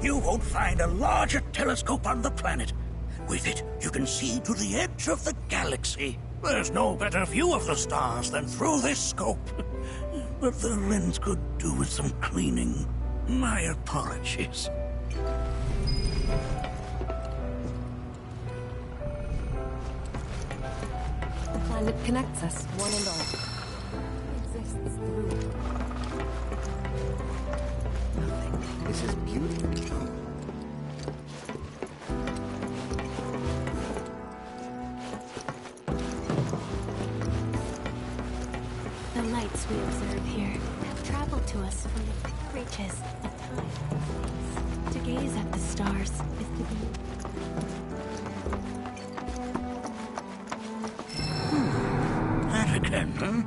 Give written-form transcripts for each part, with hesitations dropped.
You won't find a larger telescope on the planet. With it, you can see to the edge of the galaxy. There's no better view of the stars than through this scope. But the lens could do with some cleaning. My apologies. The planet connects us, one and all. It exists through nothing. This is beautiful. The lights we observe here have traveled to us from the reaches of time. To gaze at the stars is to be... That again, huh?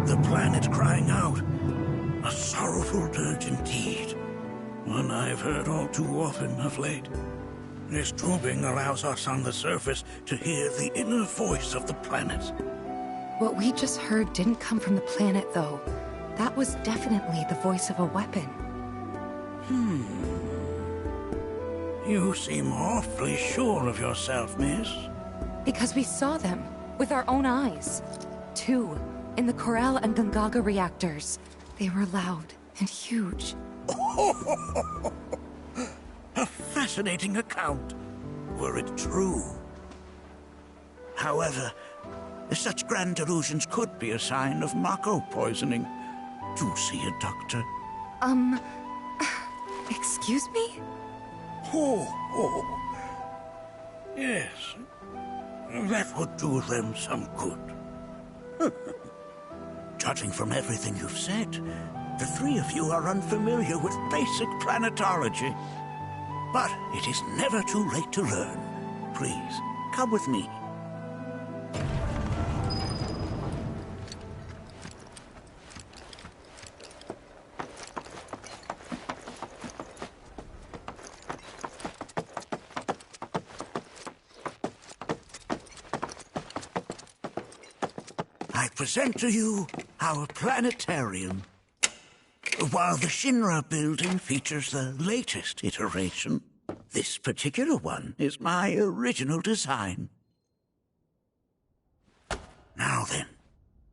The planet crying out. A sorrowful dirge indeed. One I've heard all too often of late. This tubing allows us on the surface to hear the inner voice of the planet. What we just heard didn't come from the planet, though. That was definitely the voice of a weapon. You seem awfully sure of yourself, miss. Because we saw them, with our own eyes. Two, in the Corral and Gungaga reactors. They were loud and huge. A fascinating account, were it true. However, such grand delusions could be a sign of Mako poisoning. Do see a doctor. Excuse me? Yes. That would do them some good. Judging from everything you've said, the three of you are unfamiliar with basic planetology. But it is never too late to learn. Please, come with me. I present to you our planetarium. While the Shinra building features the latest iteration, this particular one is my original design. Now then,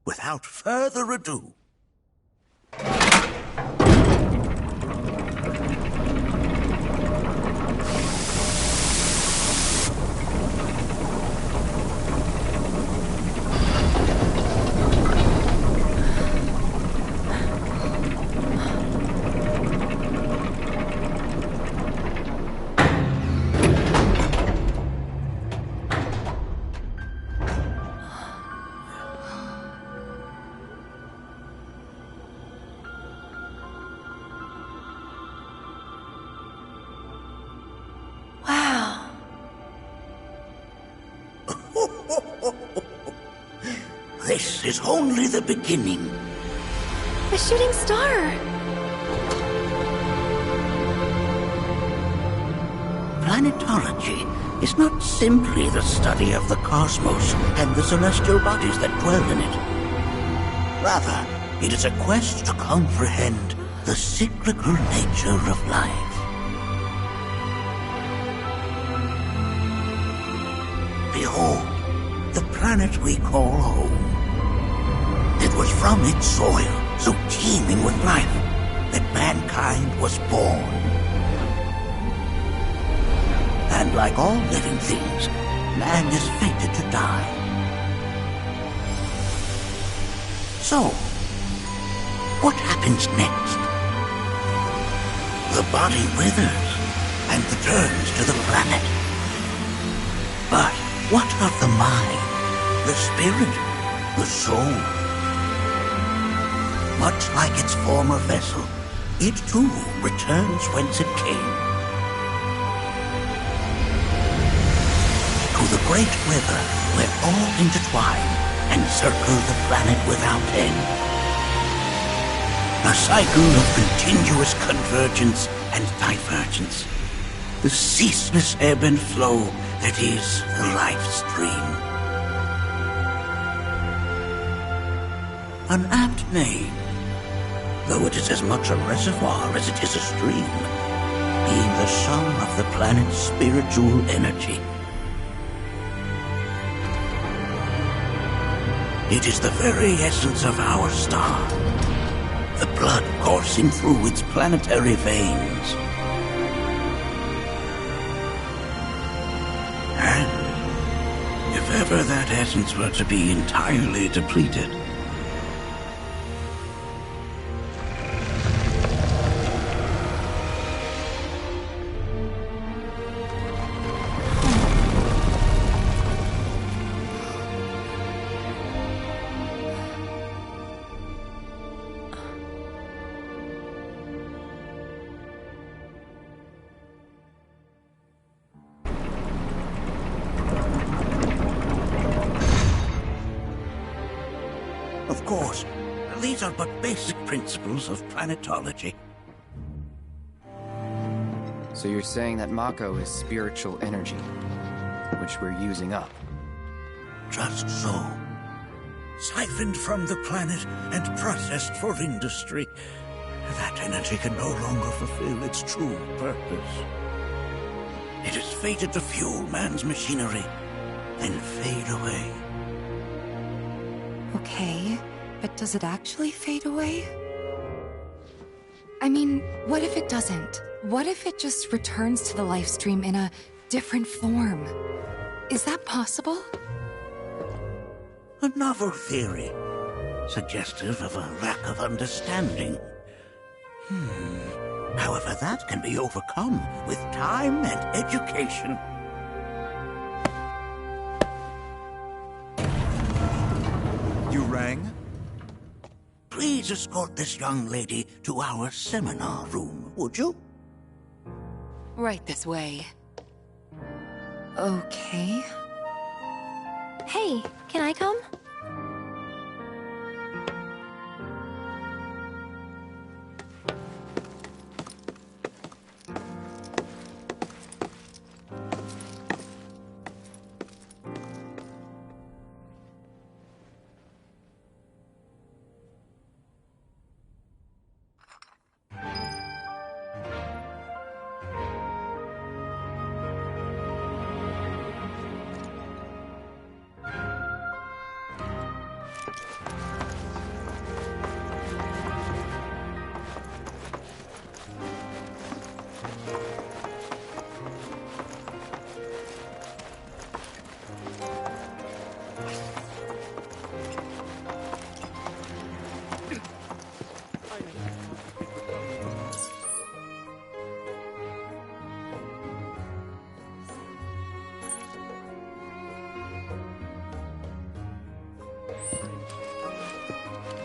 without further ado, Wow. this is only the beginning. A shooting star! Planetology is not simply the study of the cosmos and the celestial bodies that dwell in it. Rather, it is a quest to comprehend the cyclical nature of life. Behold, the planet we call home. It was from its soil, so teeming with life, that mankind was born. And like all living things, man is fated to die. So, what happens next? The body withers and returns to the planet. But what of the mind, the spirit, the soul? Much like its former vessel, it too returns whence it came. To the great river where all intertwine and circle the planet without end. A cycle of continuous convergence and divergence. the ceaseless ebb and flow that is the life stream. An apt name, though it is as much a reservoir as it is a stream, being the sum of the planet's spiritual energy. It is the very essence of our star, the blood coursing through its planetary veins. And if ever that essence were to be entirely depleted, of course, these are but basic principles of planetology. So you're saying that Mako is spiritual energy, which we're using up? Just so. Siphoned from the planet and processed for industry, that energy can no longer fulfill its true purpose. It is fated to fuel man's machinery, then fade away. Okay, but does it actually fade away? I mean, what if it doesn't? What if it just returns to the life stream in a different form? Is that possible? A novel theory, suggestive of a lack of understanding. However, that can be overcome with time and education. You rang? Please escort this young lady to our seminar room, would you? Right this way. Okay. Hey, can I come?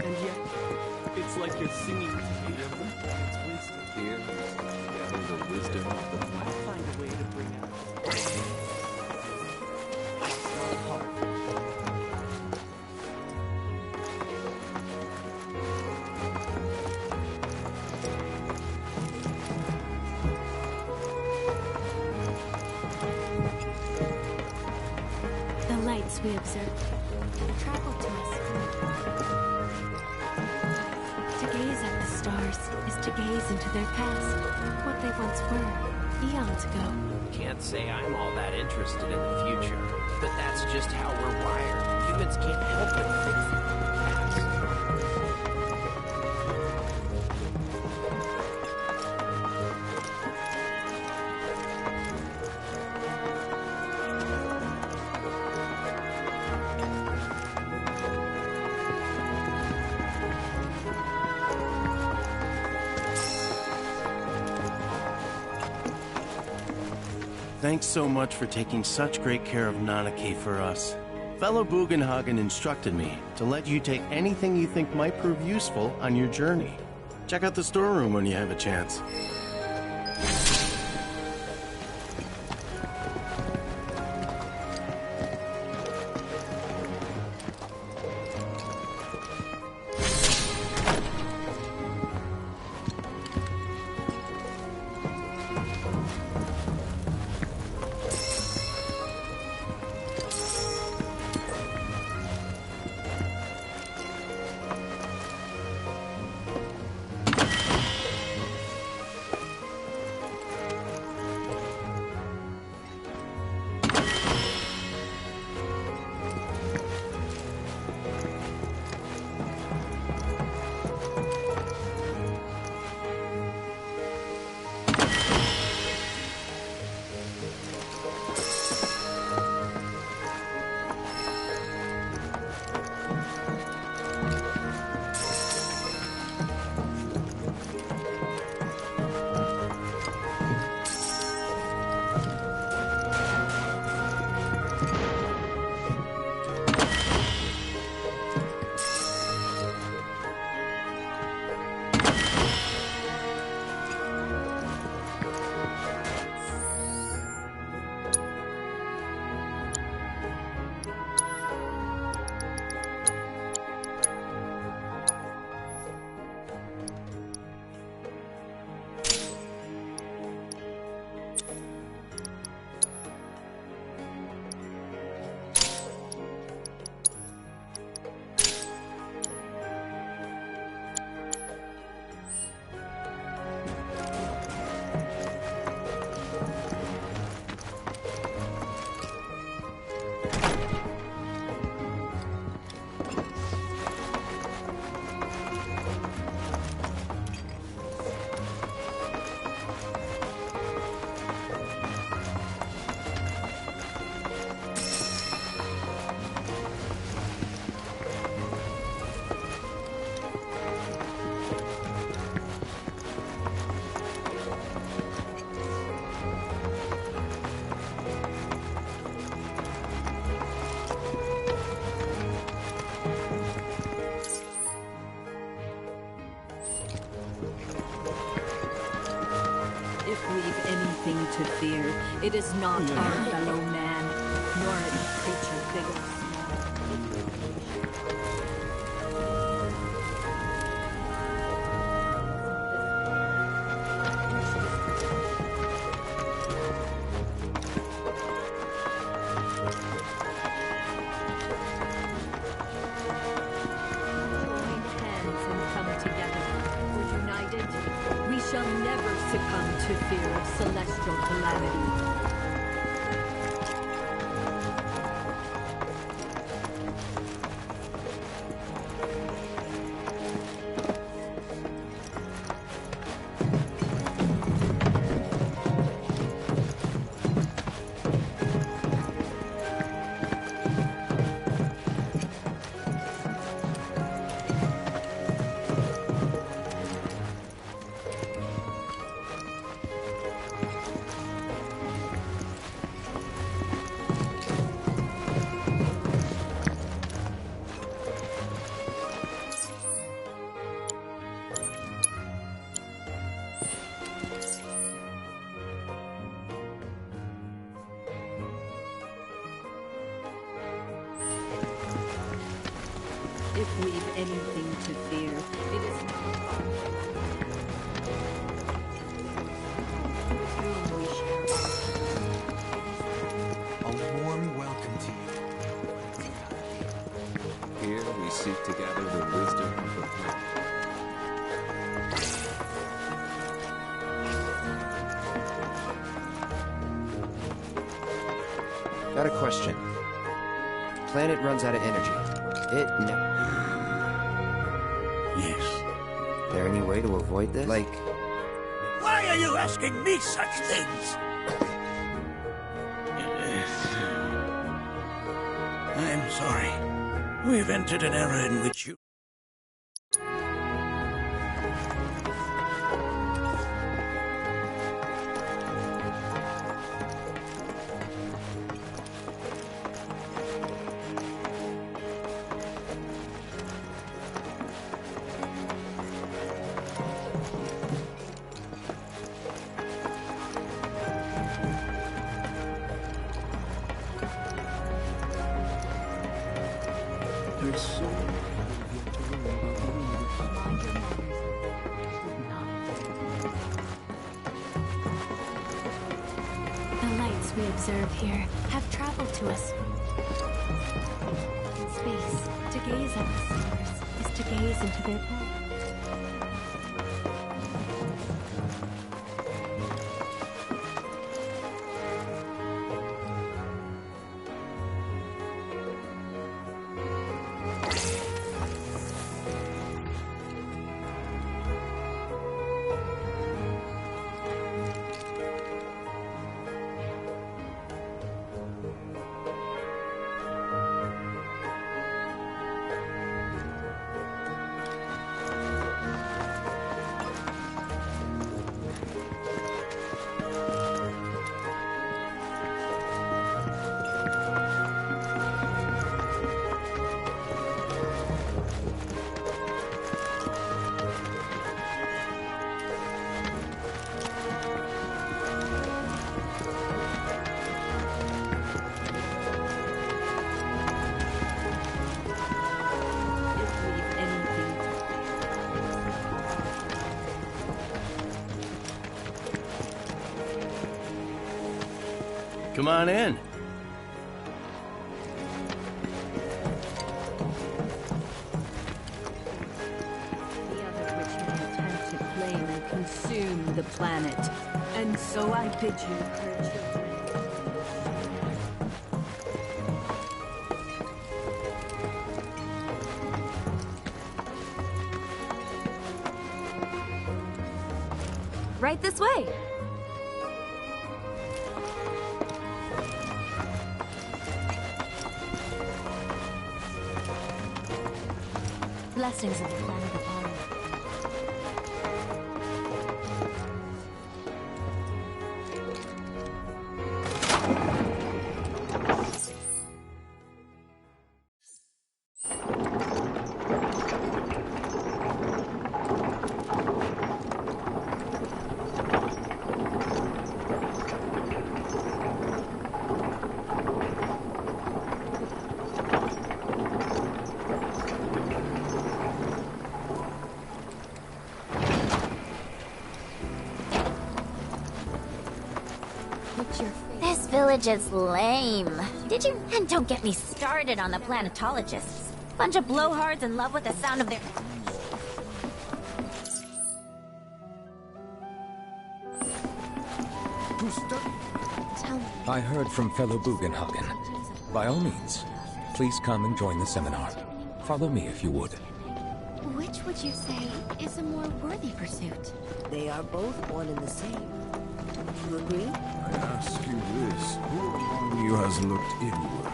And yet, it's like you're singing to me. It's wisdom. Here, gather the wisdom of the planet. I'll find a way to bring out our heart. The lights we observe travel to us. To gaze at the stars is to gaze into their past, what they once were, eons ago. Can't say I'm all that interested in the future, but that's just how we're wired. Humans can't help but fix it. Thanks so much for taking such great care of Nanake for us. Fellow Bugenhagen instructed me to let you take anything you think might prove useful on your journey. Check out the storeroom when you have a chance. anything to fear. It is not our fellow man, nor any creature big or to fear of celestial calamity. If we've anything to fear, it is not with whom we share. A warm welcome to you. Here we seek to gather the wisdom of the planet. Got a question. Planet runs out of energy. Yes. There any way to avoid this? Like... Why are you asking me such things? I'm sorry. We've entered an era in which you... There's so much to learn about the universe. The lights we observe here have traveled to us. In space, to gaze at the stars is to gaze into their path. Come on in. The other which may attempt to claim and consume the planet. And so I bid you, her children. Right this way. Blessings of the planet upon you. village is lame. Did you? And don't get me started on the planetologists. Bunch of blowhards in love with the sound of their... Tell me. I heard from fellow Bugenhagen. By all means, please come and join the seminar. Follow me if you would. Which would you say is a more worthy pursuit? They are both one and the same. You agree? I ask you this, who among you has looked inward?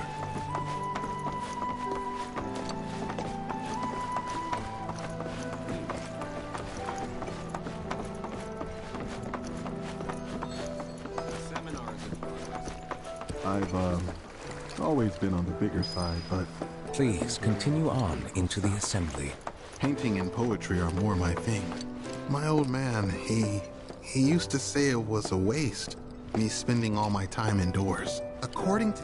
I've always been on the bigger side, but... Please continue on into the assembly. Painting and poetry are more my thing. My old man, he used to say it was a waste, me spending all my time indoors. According to...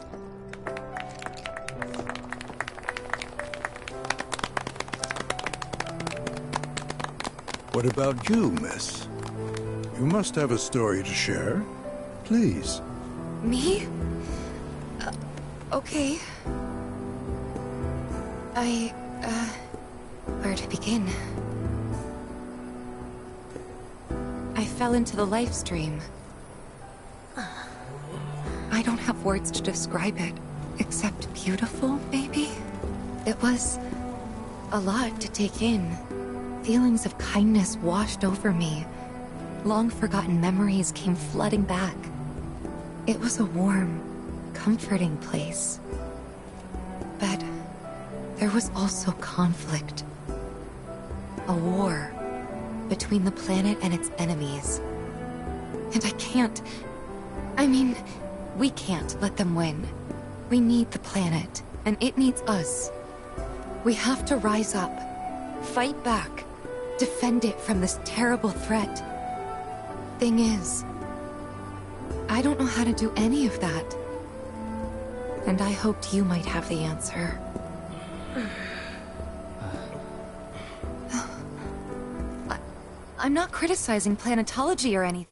What about you, miss? You must have a story to share. Please. Me? Okay. Where to begin? I fell into the life stream. I don't have words to describe it, except beautiful, maybe? It was a lot to take in. Feelings of kindness washed over me. Long-forgotten memories came flooding back. It was a warm, comforting place. But there was also conflict. A war between the planet and its enemies. And we can't let them win. We need the planet, and it needs us. We have to rise up, fight back, defend it from this terrible threat. Thing is, I don't know how to do any of that. And I hoped you might have the answer. I'm not criticizing planetology or anything.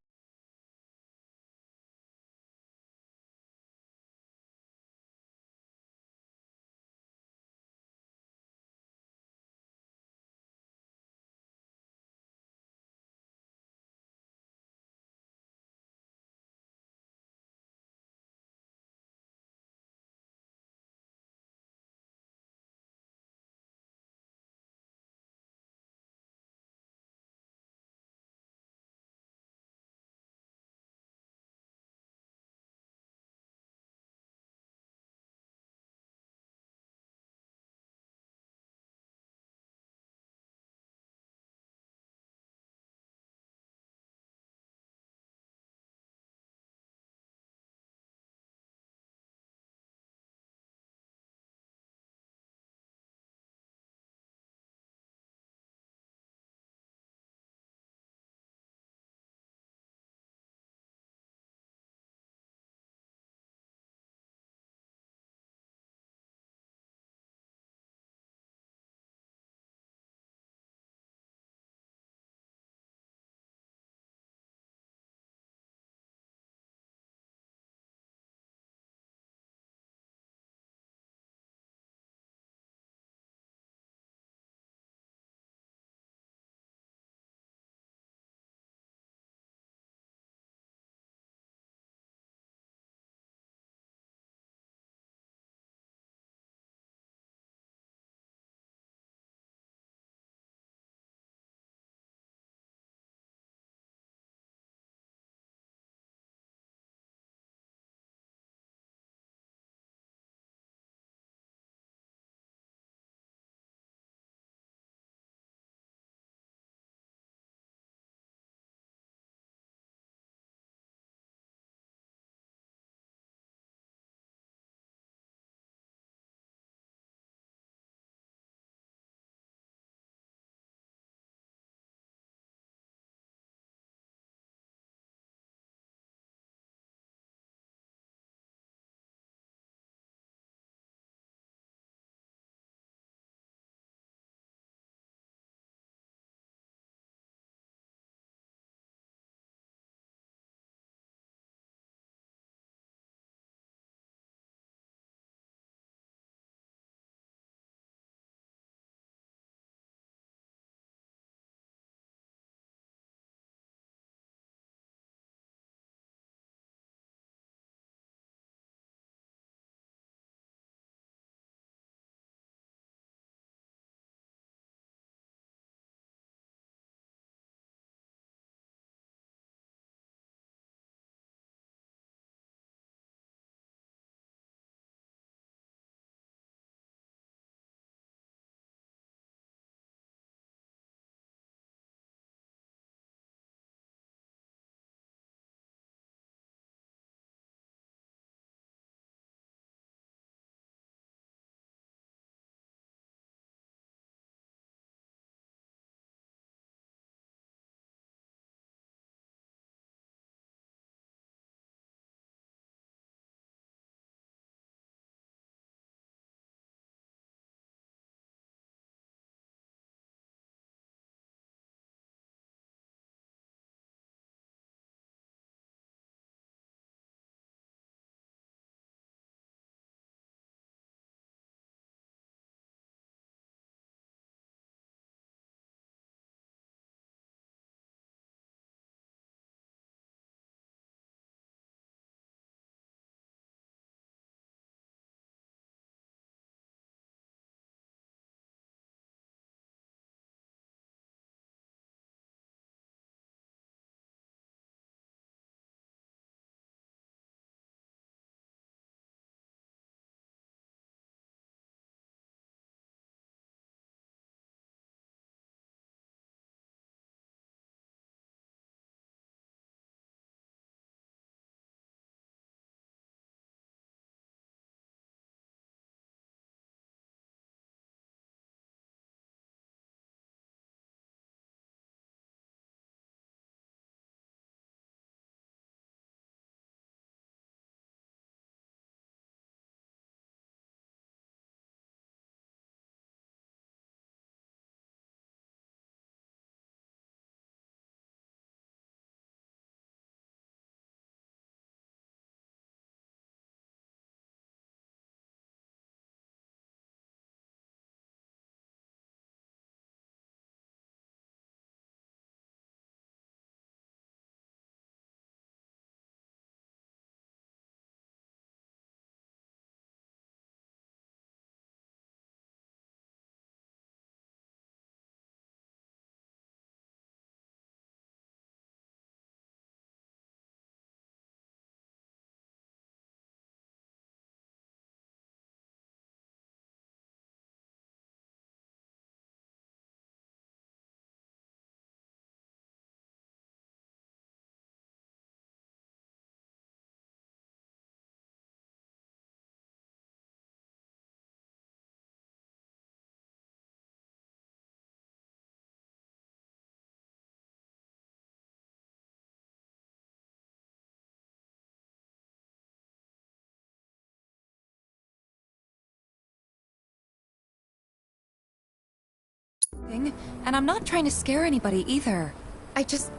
And I'm not trying to scare anybody either. I just...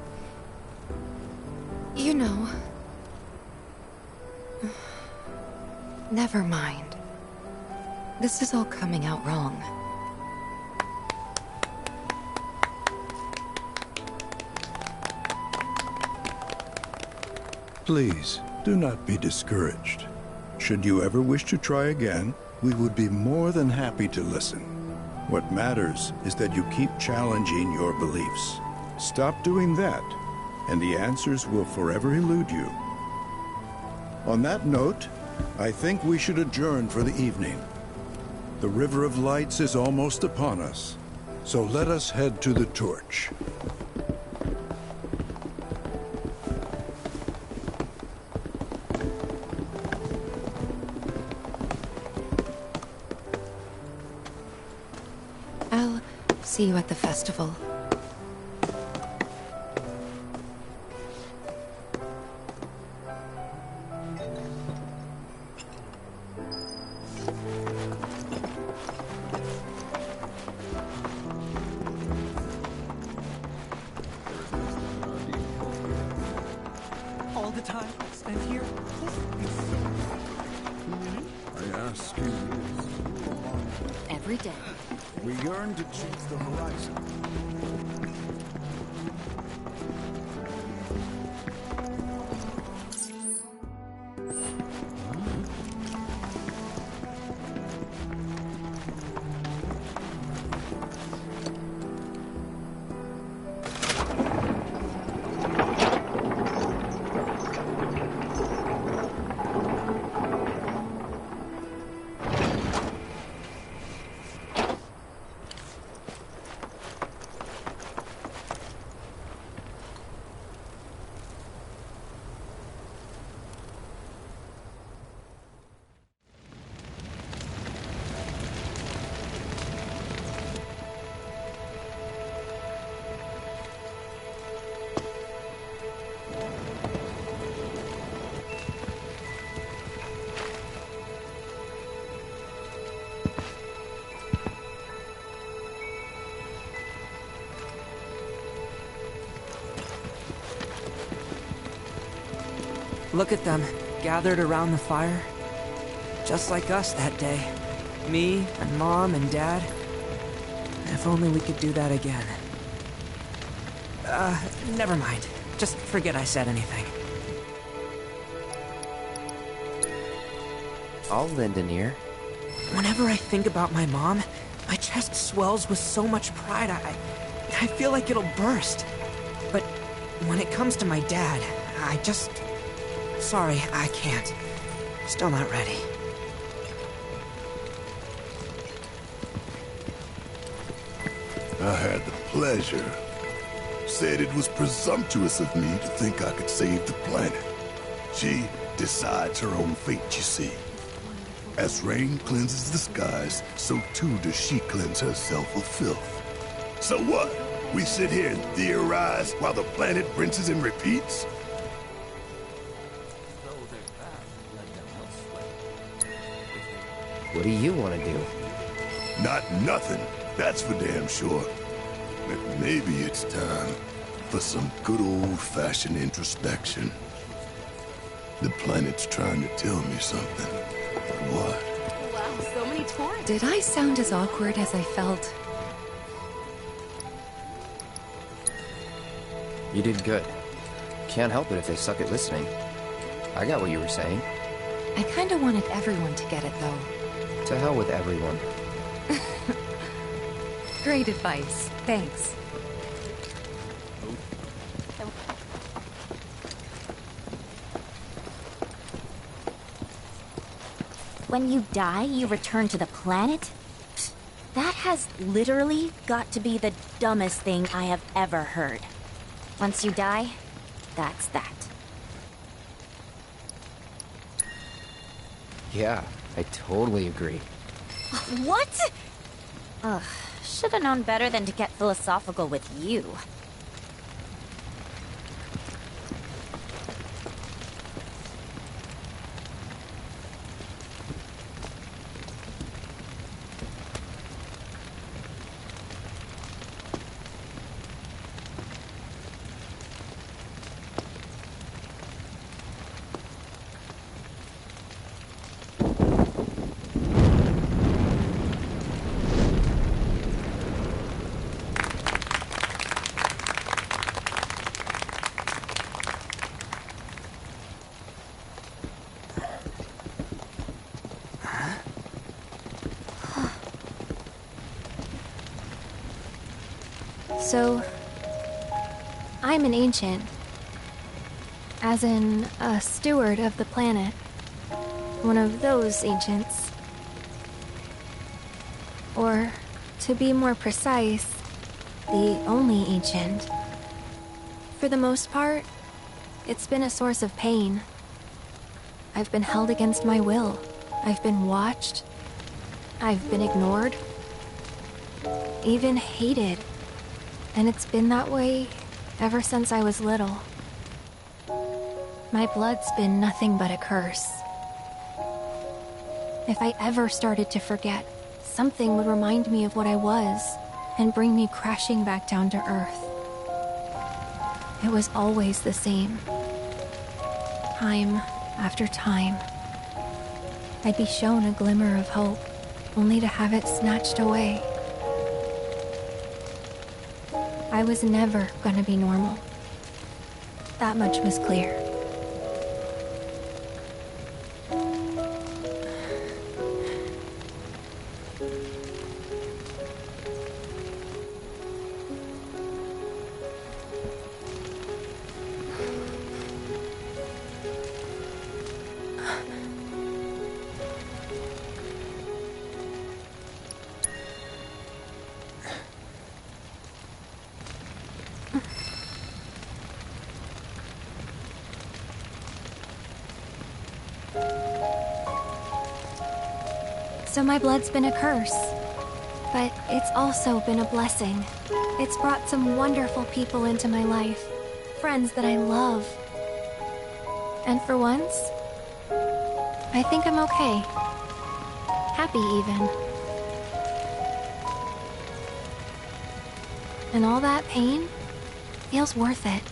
You know... Never mind. This is all coming out wrong. Please, do not be discouraged. Should you ever wish to try again, we would be more than happy to listen. What matters is that you keep challenging your beliefs. Stop doing that, and the answers will forever elude you. On that note, I think we should adjourn for the evening. The River of Lights is almost upon us, so let us head to the torch. I'll see you at the festival. All the time spent here. I ask you. Every day. We yearn to chase the horizon. Look at them, gathered around the fire. Just like us that day. Me, and Mom, and Dad. If only we could do that again. Never mind. Just forget I said anything. I'll lend an ear. Whenever I think about my mom, my chest swells with so much pride, I feel like it'll burst. But when it comes to my dad, I just... Sorry, I can't. Still not ready. I had the pleasure. Said it was presumptuous of me to think I could save the planet. She decides her own fate, you see. As rain cleanses the skies, so too does she cleanse herself of filth. So what? We sit here and theorize while the planet rinses and repeats? What do you want to do? Not nothing, that's for damn sure. But maybe it's time for some good old-fashioned introspection. The planet's trying to tell me something. But what? Wow, so many tourists. Did I sound as awkward as I felt? You did good. Can't help it if they suck at listening. I got what you were saying. I kinda wanted everyone to get it, though. To hell with everyone. Great advice. Thanks. When you die, you return to the planet? That has literally got to be the dumbest thing I have ever heard. Once you die, that's that. Yeah, I totally agree. What? Ugh, should have known better than to get philosophical with you. So, I'm an ancient. As in, a steward of the planet. One of those ancients. Or, to be more precise, the only ancient. For the most part, it's been a source of pain. I've been held against my will. I've been watched. I've been ignored. Even hated. And it's been that way ever since I was little. My blood's been nothing but a curse. If I ever started to forget, something would remind me of what I was and bring me crashing back down to Earth. It was always the same. Time after time. I'd be shown a glimmer of hope, only to have it snatched away. I was never gonna be normal. That much was clear. So my blood's been a curse, but it's also been a blessing. It's brought some wonderful people into my life, friends that I love. And for once, I think I'm okay. Happy even. And all that pain feels worth it.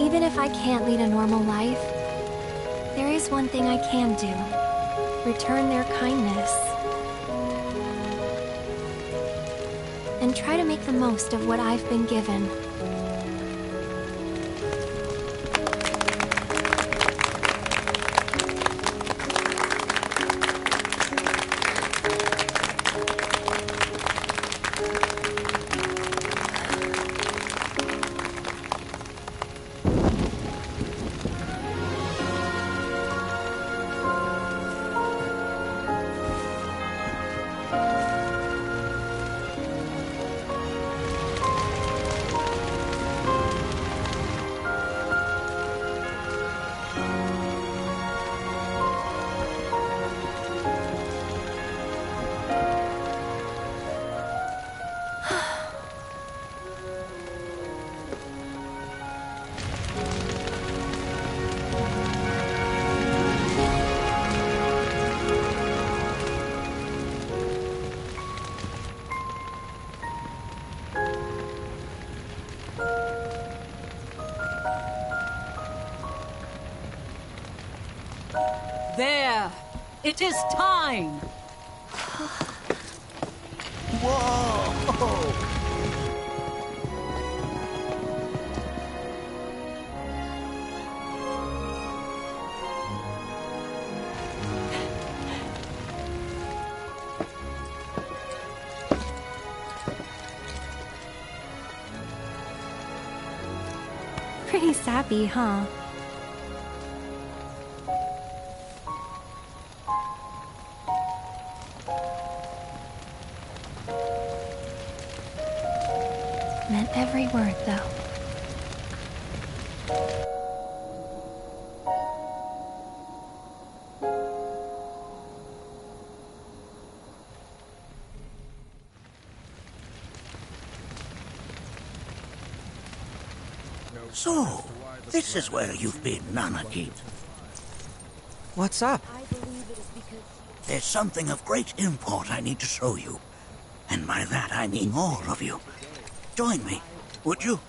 Even if I can't lead a normal life, there is one thing I can do. Return their kindness. And try to make the most of what I've been given. There! It is time! Whoa! Pretty sappy, huh? Meant every word, though. So, this is where you've been, Nanaki. What's up? There's something of great import I need to show you. And by that I mean all of you. Join me, would you?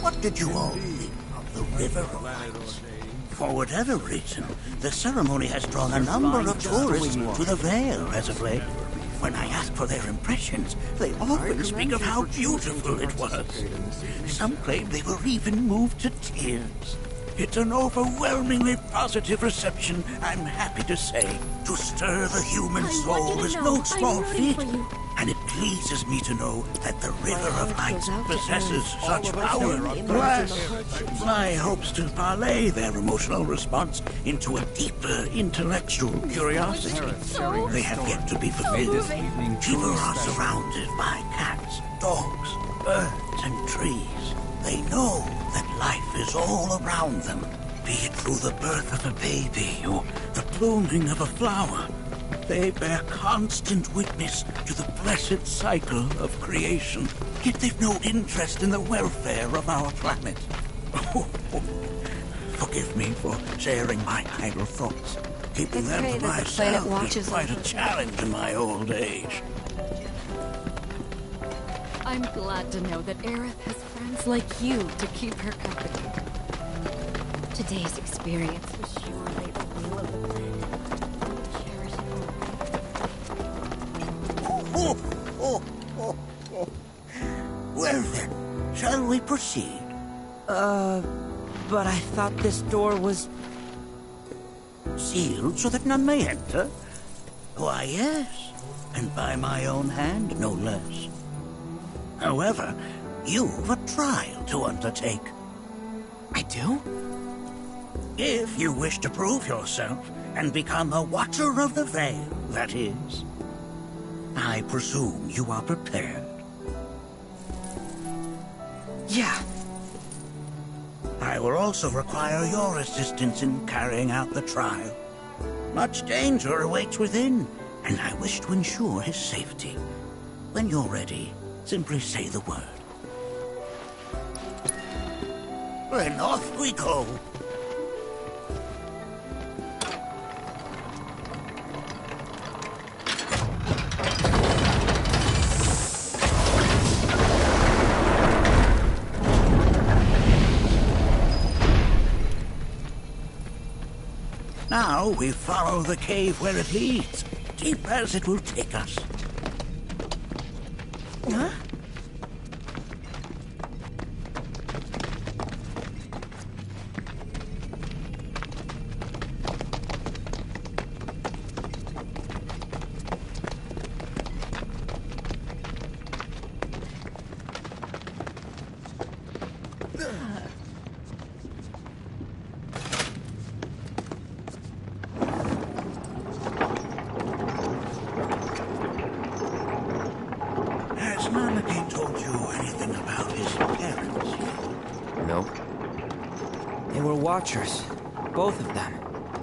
What did you all think of the River of Lights? For whatever reason, the ceremony has drawn a number of tourists to the Vale as of late. When I ask for their impressions, they often speak of how beautiful it was. Some claim they were even moved to tears. It's an overwhelmingly positive reception, I'm happy to say. To stir the human soul is no small feat, and it pleases me to know that the River of Lights possesses such power. Alas, my hopes to parlay their emotional response into a deeper intellectual curiosity. They have yet to be fulfilled. People are surrounded by cats, dogs, birds, and trees. They know that life is all around them, be it through the birth of a baby or the blooming of a flower. They bear constant witness to the blessed cycle of creation, yet they've no interest in the welfare of our planet. Forgive me for sharing my idle thoughts. Keeping them to myself is quite a challenge in my old age. I'm glad to know that Aerith has friends like you to keep her company. Today's experience was surely the will of the planet. Cherish Well then, shall we proceed? But I thought this door was... sealed so that none may enter? Why, yes, and by my own hand, no less. However, you've a trial to undertake. I do? If you wish to prove yourself and become a Watcher of the Veil, that is. I presume you are prepared. Yeah. I will also require your assistance in carrying out the trial. Much danger awaits within, and I wish to ensure his safety. When you're ready, simply say the word. Then off we go. Now we follow the cave where it leads, deep as it will take us. Huh? Watchers, both of them,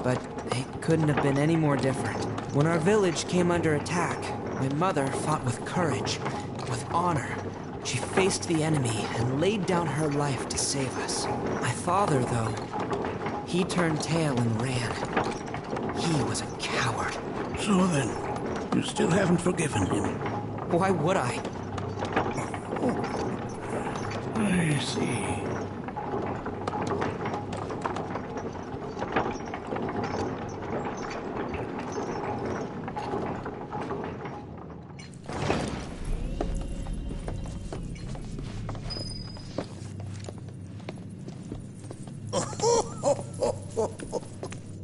but they couldn't have been any more different. When our village came under attack, my mother fought with courage, with honor. She faced the enemy and laid down her life to save us. My father, though, he turned tail and ran. He was a coward. So then, you still haven't forgiven him? Why would I? I see.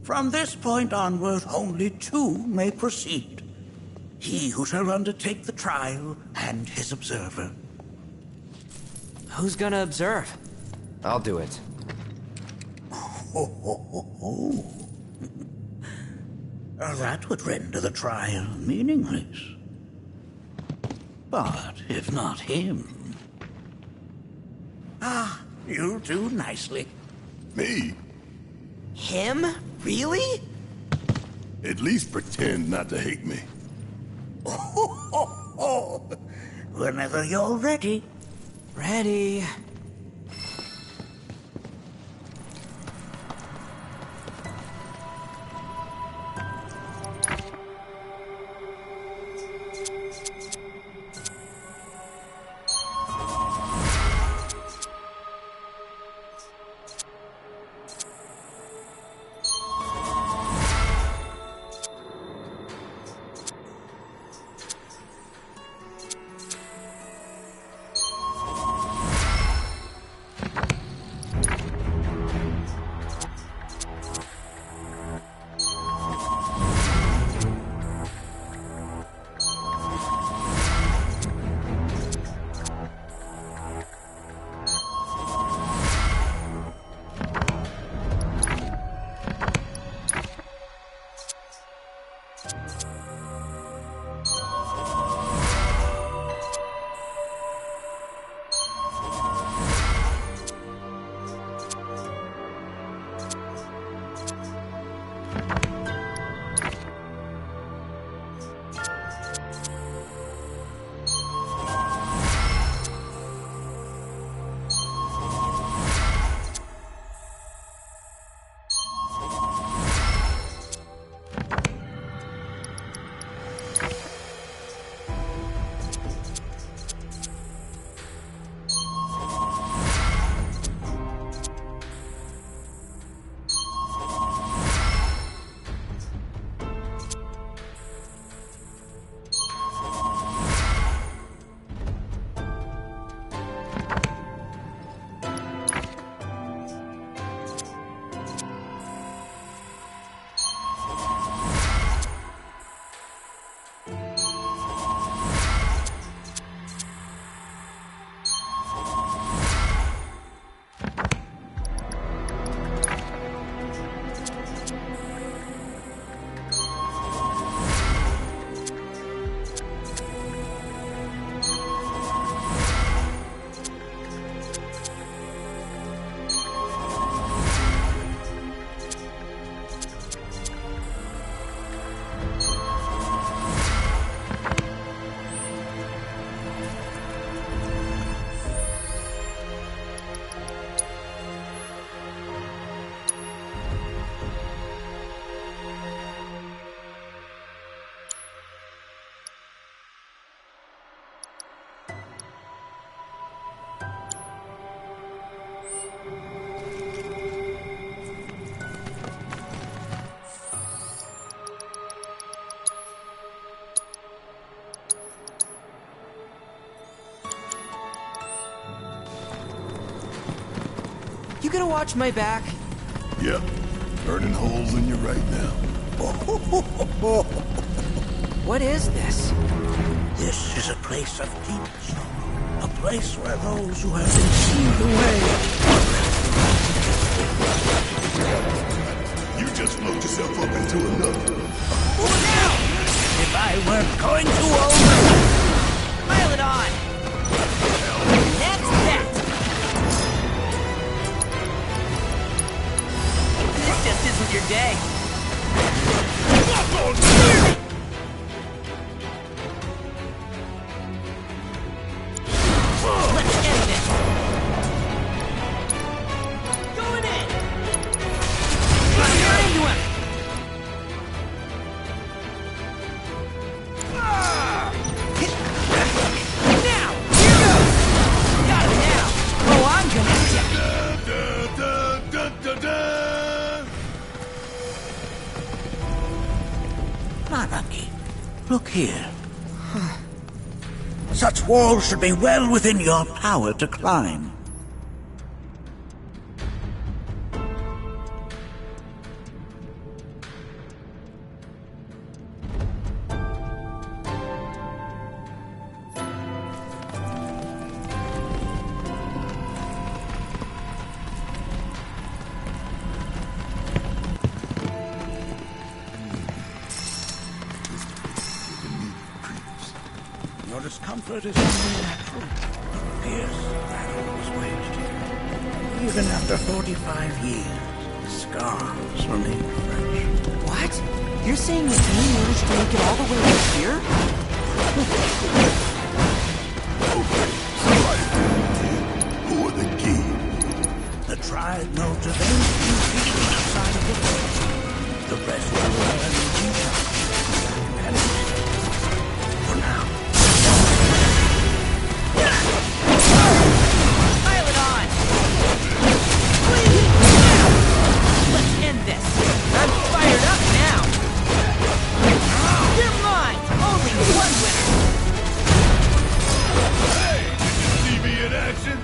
From this point onward, only two may proceed. He who shall undertake the trial and his observer. Who's gonna observe? I'll do it. That would render the trial meaningless. But if not him... Ah, you'll do nicely. Me? Him? Really? At least pretend not to hate me. Whenever you're ready. Ready. You gonna watch my back? Yep. Burning holes in you right now. What is this? This is a place of deep sorrow. A place where those who have been sealed away. You just smoked yourself up into another. If I weren't going to over... Pile it on! That's that! This just isn't your day. Let's end this! Going in! You're into him! Now! Here goes! Got him now! Oh, I'm gonna... Nanaki, look here. Such walls should be well within your power to climb. Your discomfort is only natural. A fierce battle was waged. Even after 45 years, the scars remain fresh. What? You're saying that you managed to make it all the way up here? Who are the key? The tribe knows of any few people outside of the forest. The rest will learn in due time. For now. Pile it on! Please! Now! Let's end this! I'm fired up now! You're mine! Only one winner! Hey! Did you see me in action?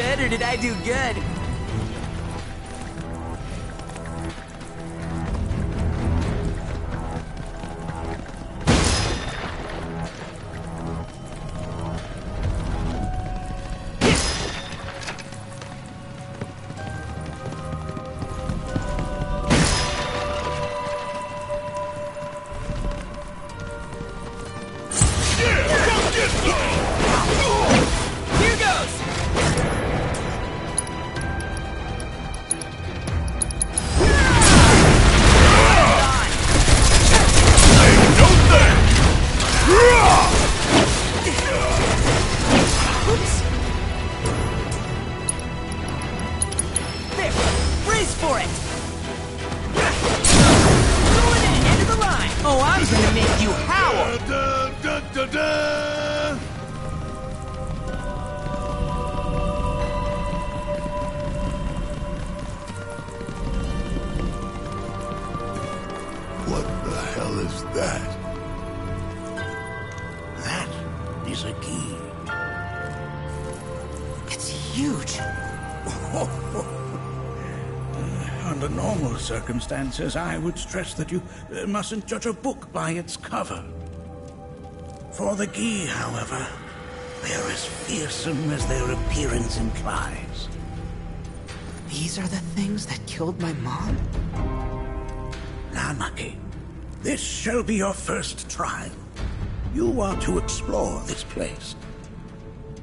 good, or did I do good? Here goes! Oops. There! Brace for it! Going in, end of the line! Oh, I'm gonna make you howl! What the hell is that? That is a key. It's huge. Under normal circumstances, I would stress that you mustn't judge a book by its cover. For the Gi, however, they're as fearsome as their appearance implies. These are the things that killed my mom? Nanaki, this shall be your first trial. You are to explore this place.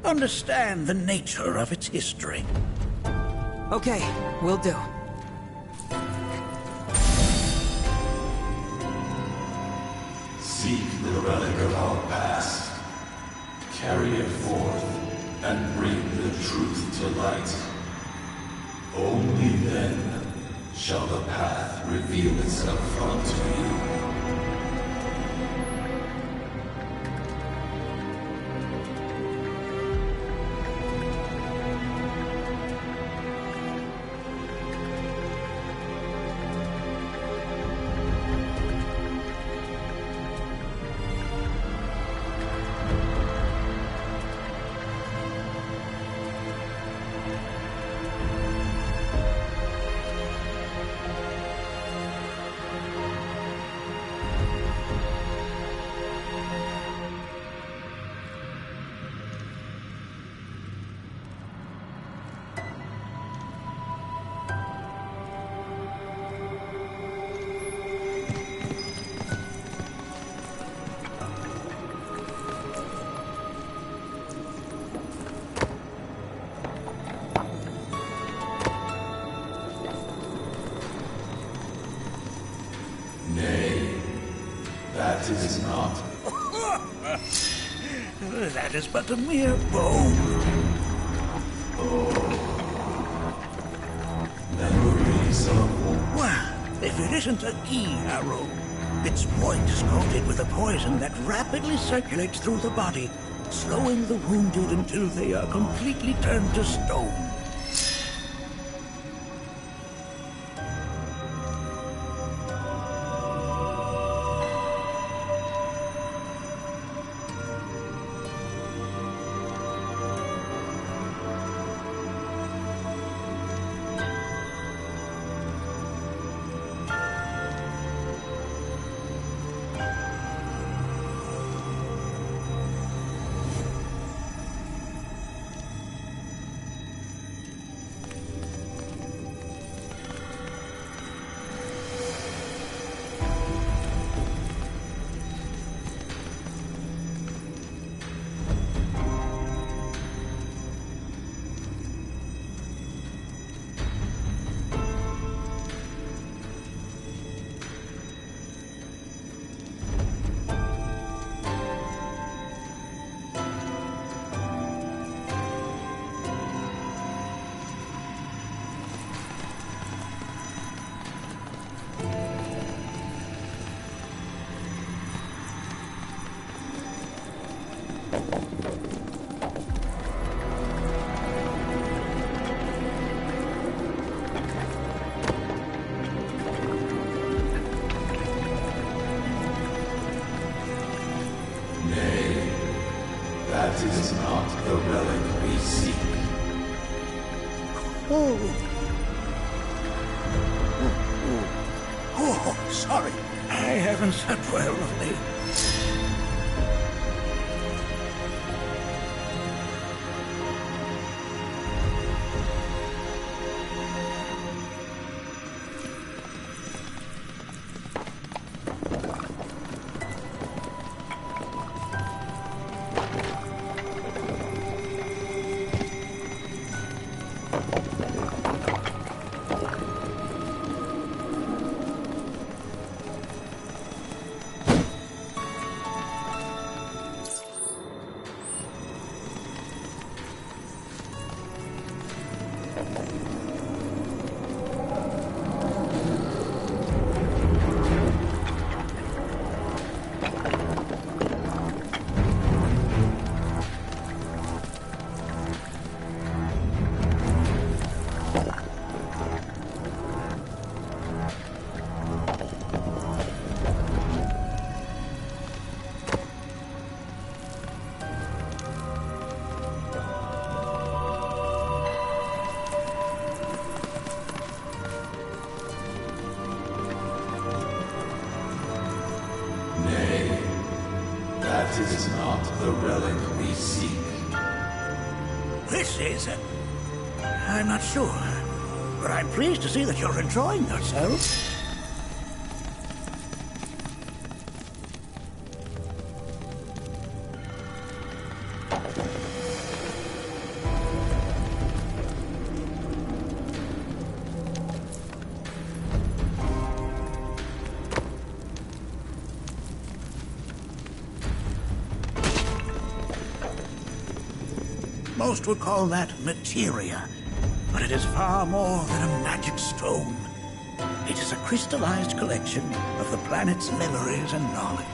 Understand the nature of its history. Okay, will do. Seek the relic of our past. Carry it forth and bring the truth to light. Only then shall the path reveal itself unto you. That is not. That is but a mere bone. Memories of... Well, if it isn't a Gi arrow, its point is coated with a poison that rapidly circulates through the body, slowing the wounded until they are completely turned to stone. Oh, sorry. I haven't slept well of late. That is not the relic we seek. This is... I'm not sure. But I'm pleased to see that you're enjoying yourself. Most would call that materia, but it is far more than a magic stone. It is a crystallized collection of the planet's memories and knowledge.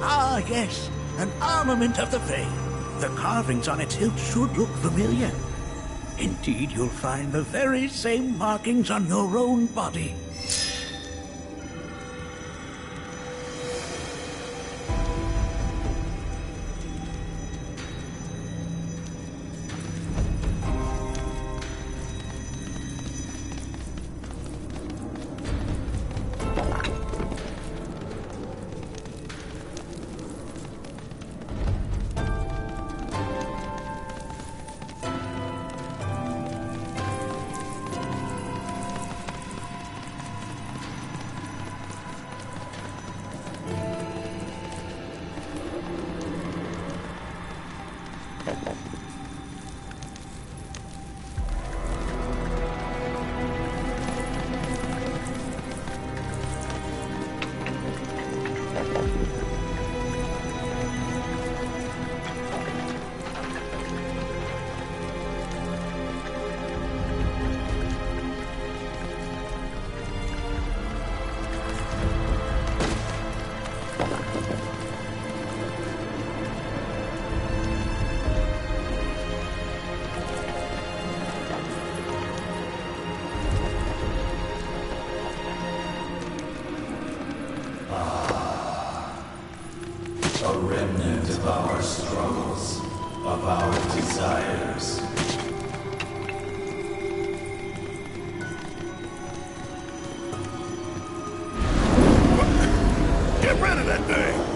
Ah, yes, an armament of the Fae. The carvings on its hilt should look familiar. Indeed, you'll find the very same markings on your own body. of our struggles, of our desires. Get rid of that thing!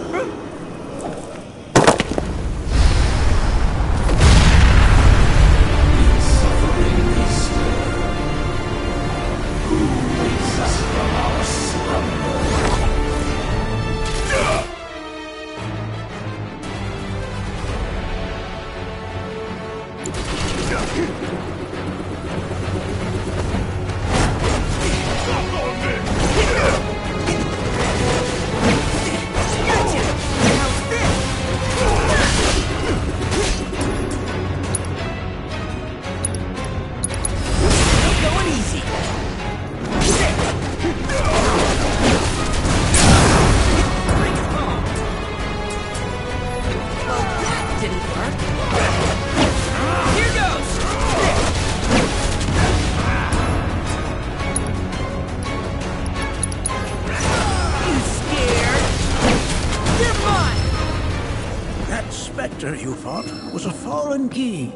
You fought was a fallen key.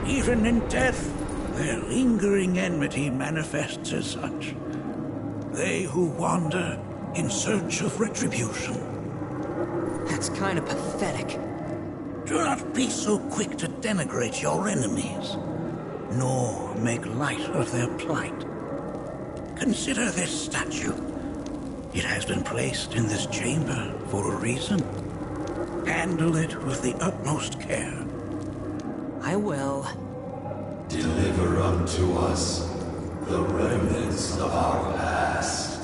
Even in death, their lingering enmity manifests as such. They who wander in search of retribution. That's kind of pathetic. Do not be so quick to denigrate your enemies, nor make light of their plight. Consider this statue. It has been placed in this chamber for a reason. Handle it with the utmost care. I will. Deliver unto us the remnants of our past.